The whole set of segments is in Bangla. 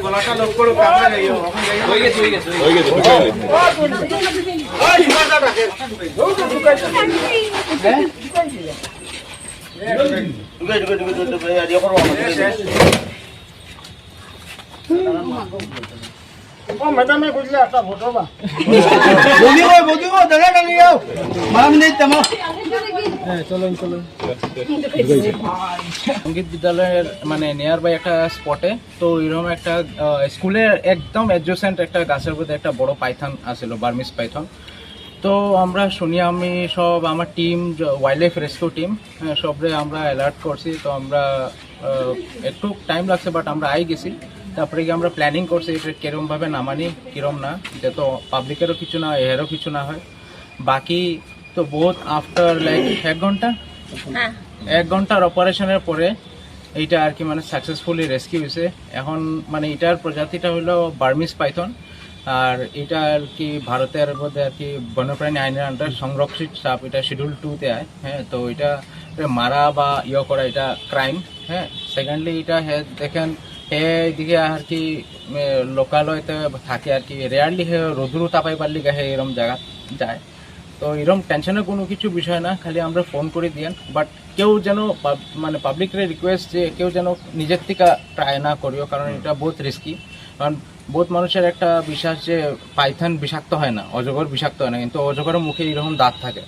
গলাটা লোক করো কামড়া যাইও হয়ে গেছে मैदान बुझले একটা ফটো বা বুঝিও দাদা ডালিও মাম নেই তেমন চলুন সঙ্গীত বিদ্যালয়ের মানে নিয়ার বাই একটা স্পটে তো এরকম একটা স্কুলের একদম অ্যাডজেসেন্ট একটা গাছের মধ্যে একটা বড় পাইথন আসছিল, বার্মিস পাইথন। তো আমরা শুনি আমি সব আমার team wildlife rescue team সবরে আমরা অ্যালার্ট করছি। তো আমরা একটু টাইম লাগছে বাট আমরা আই গেছি। তারপরে কি আমরা প্ল্যানিং করছি এটা কীরমভাবে নামানি কীরম না, যে তো পাবলিকেরও কিছু না হয় এরও কিছু না হয়। বাকি তো বহুত আফটার লাইক 1 ঘন্টার অপারেশনের পরে এইটা আর কি মানে সাকসেসফুলি রেস্কিউ হয়েছে। এখন মানে এটার প্রজাতিটা হলো বার্মিস পাইথন, আর এটা আর কি ভারতের মধ্যে আর কি বন্যপ্রাণী আইনের আন্ডার সংরক্ষিত সাপ, এটা শিডিউল 2-তে আয়। হ্যাঁ, তো এটা মারা বা করা এটা ক্রাইম। হ্যাঁ, সেকেন্ডলি এটা দেখেন এদিকে আর কি লোকালয়তে থাকে আর কি, রেয়ারলি রোদ্রু তাপাই পারলি গায়ে এরম জায়গা যায়। তো এরকম টেনশনের কোনো কিছু বিষয় না, খালি আমরা ফোন করে দিয়েন। বাট কেউ যেন মানে পাবলিকের রিকোয়েস্ট যে কেউ যেন নিজের থেকে ট্রাই না করিও, কারণ এটা বহুত রিস্কি। কারণ বহুত মানুষের একটা বিশ্বাস যে পাইথন বিষাক্ত হয় না, অজগর বিষাক্ত হয় না, কিন্তু অজগরের মুখে এরকম দাঁত থাকে।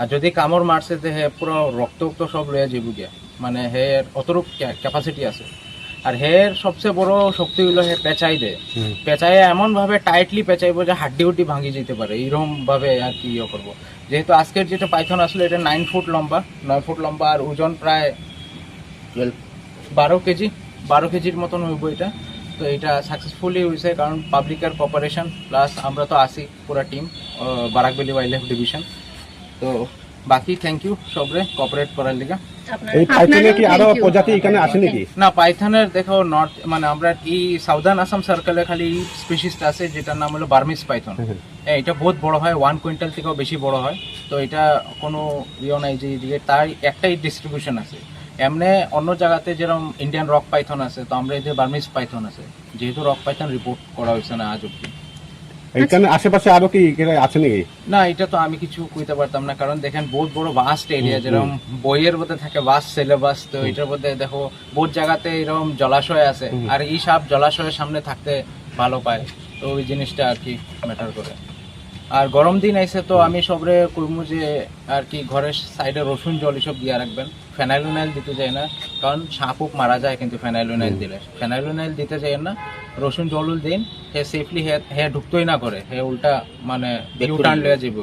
আর যদি কামড় মারছে যে হে পুরো রক্ত সব লইয়া যাবো গিয়া, মানে হে অতটুক ক্যাপাসিটি আছে। আর হের সবচেয়ে বড় শক্তি হলো হে পেঁচাই দেয়, পেঁচাই এমন ভাবে টাইটলি পেঁচাইবো যে হাড্ডি উড্ডি ভাঙি যেতে পারে, এইরকম ভাবে আর কি করবো। যেহেতু আজকের যেটা পাইথন আসলে এটা 9 ফুট লম্বা, আর ওজন প্রায় 12 কেজির মতন হইব এটা। তো এটা সাকসেসফুলি হয়েছে কারণ পাবলিকের কোঅপারেশন প্লাস আমরা তো আসি পুরা টিম বারাকবেলি ওয়াইল্ড লাইফ ডিভিশন। তো বাকি থ্যাংক ইউ সবরে কোঅপারেট করার লিগা। এই পাইথনের কি আরো প্রজাতি এখানে আছে নাকি? না, পাইথনের দেখো নর্থ মানে আমরা এই সাউদার্ন আসাম সার্কেলে খালি স্পিসিসটা আছে যেটার নাম হলো বার্মিস পাইথন। এটা বহুত বড় হয়, 1 কুইন্টাল থেকেও বেশি বড় হয়। তো এটা কোনো নাই যে এদিকে তার একটাই ডিস্ট্রিবিউশন আছে। এমনি অন্য জায়গাতে যেরকম ইন্ডিয়ান রক পাইথন আছে, তো আমরা এদের বার্মিস পাইথন আছে। যেহেতু রক পাইথন রিপোর্ট করা হয়েছে না আজ অব্দি। এখানে আশেপাশে আরো কি আছে নাকি? না, এটা তো আমি কিছু কইতে পারতাম না, কারণ দেখেন বহুত বড় ভাস্ট এরিয়া, যেরকম বইয়ের মধ্যে থাকে ভাস্ট সিলেবাস, তো এটার মধ্যে দেখো বহুত জায়গাতে এরকম জলাশয় আছে, আর এই সাপ জলাশয়ের সামনে থাকতে ভালো পায়। তো ওই জিনিসটা আর কি ম্যাটার করে। আর গরম দিন আইসে তো আমি সবরে কইমু যে আর কি ঘরের সাইডে রসুন জল এসব দিয়ে রাখবেন। ফেনাইলুনাইল দিতে যায় না, কারণ সাপ মারা যায় কিন্তু ফেনাইলুনাইল দিলে। ফেনাইলুনাইল দিতে যায় না, রসুন জল দিন, হে সেফলি হে ঢুকতোই না করে, হে উল্টা মানে ইউটার্ন লয়ে যাবো।